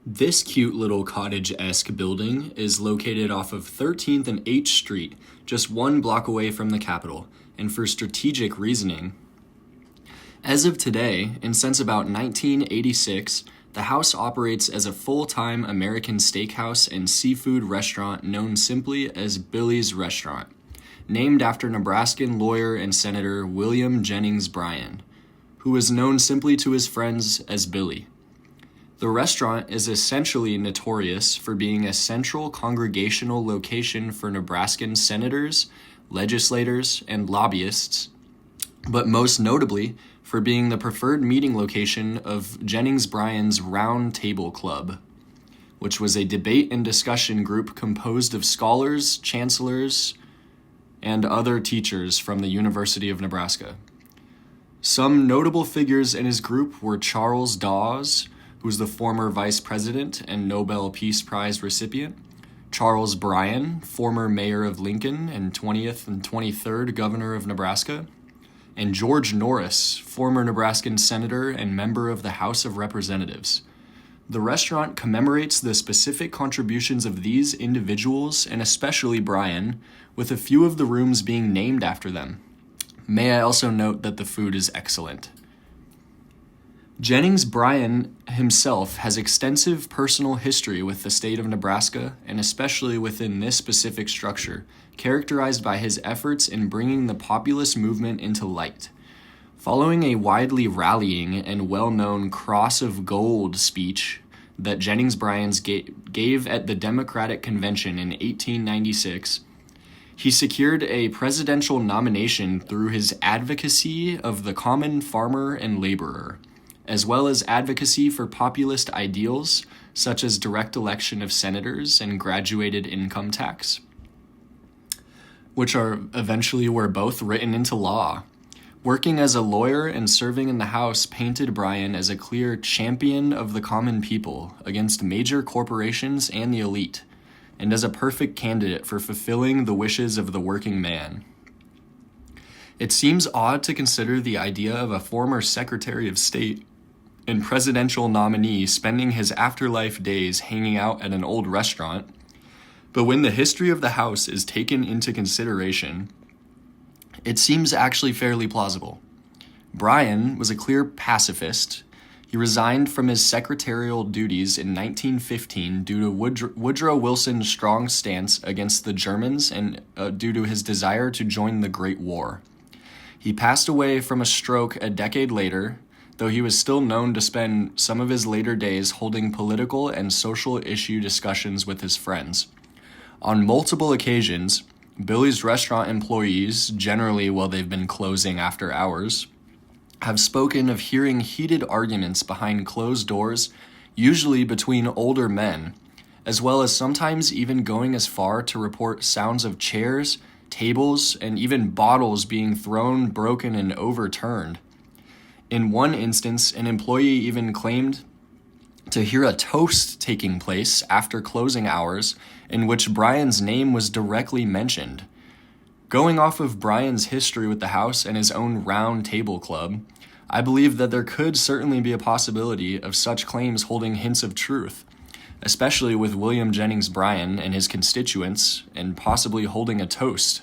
This cute little cottage-esque building is located off of 13th and H Street, just 1 block away from the Capitol, and for strategic reasoning. As of today, and since about 1986, the house operates as a full-time American steakhouse and seafood restaurant known simply as Billy's Restaurant, named after Nebraskan lawyer and Senator William Jennings Bryan, who was known simply to his friends as Billy. The restaurant is essentially notorious for being a central congregational location for Nebraskan senators, legislators, and lobbyists, but most notably for being the preferred meeting location of Jennings Bryan's Round Table Club, which was a debate and discussion group composed of scholars, chancellors, and other teachers from the University of Nebraska. Some notable figures in his group were Charles Dawes, who was the former vice president and Nobel Peace Prize recipient, Charles Bryan, former mayor of Lincoln and 20th and 23rd governor of Nebraska, and George Norris, former Nebraskan senator and member of the House of Representatives. The restaurant commemorates the specific contributions of these individuals, and especially Bryan, with a few of the rooms being named after them. May I also note that the food is excellent. Jennings Bryan himself has extensive personal history with the state of Nebraska, and especially within this specific structure, characterized by his efforts in bringing the populist movement into light. Following a widely rallying and well-known Cross of Gold speech that Jennings Bryan gave at the Democratic Convention in 1896, he secured a presidential nomination through his advocacy of the common farmer and laborer, as well as advocacy for populist ideals such as direct election of senators and graduated income tax, which were both written into law. Working as a lawyer and serving in the House painted Bryan as a clear champion of the common people against major corporations and the elite, and as a perfect candidate for fulfilling the wishes of the working man. It seems odd to consider the idea of a former Secretary of State and presidential nominee spending his afterlife days hanging out at an old restaurant, but when the history of the House is taken into consideration, it seems actually fairly plausible. Bryan was a clear pacifist. He resigned from his secretarial duties in 1915 due to Woodrow Wilson's strong stance against the Germans and due to his desire to join the Great War. He passed away from a stroke a decade later, though he was still known to spend some of his later days holding political and social issue discussions with his friends. On multiple occasions, Billy's Restaurant employees, generally while they've been closing after hours, have spoken of hearing heated arguments behind closed doors, usually between older men, as well as sometimes even going as far to report sounds of chairs, tables, and even bottles being thrown, broken, and overturned. In one instance, an employee even claimed to hear a toast taking place after closing hours in which Bryan's name was directly mentioned. Going off of Bryan's history with the House and his own Round Table Club, I believe that there could certainly be a possibility of such claims holding hints of truth, especially with William Jennings Bryan and his constituents, and possibly holding a toast